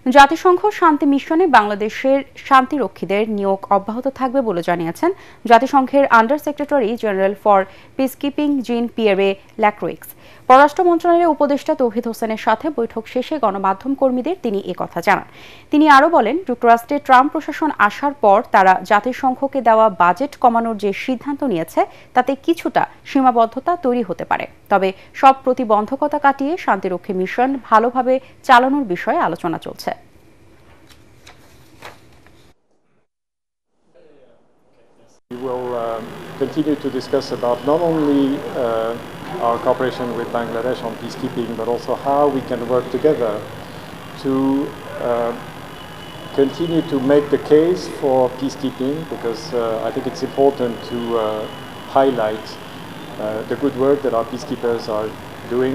জাতিসংঘ শান্তি মিশনে বাংলাদেশের শান্তিরক্ষীদের নিয়োগ অব্যাহত থাকবে বলে জানিয়েছেন জাতিসংঘের under secretary general for peacekeeping জিন পিয়েরে ল্যাক্রোইক্স। পররাষ্ট্র মন্ত্রণালয়ের উপদেষ্টা তৌহিদ হোসেনের সাথে বৈঠক শেষে গণমাধ্যম কর্মীদের তিনি একথা জানান। তিনি আরও বলেন, যুক্তরাষ্ট্রে ট্রাম্প প্রশাসন আসার পর তারা জাতিসংঘকে দেওয়া বাজেট কমানোর যে সিদ্ধান্ত নিয়েছে তাতে কিছুটা সীমাবদ্ধতা তৈরি হতে পারে, তবে সব প্রতিবন্ধকতা কাটিয়ে শান্তিরক্ষী মিশন ভালোভাবে চালানোর বিষয়ে আলোচনা চলছে। We will continue to discuss about not only our cooperation with Bangladesh on peacekeeping, but also how we can work together to continue to make the case for peacekeeping, because I think it's important to highlight the good work that our peacekeepers are doing.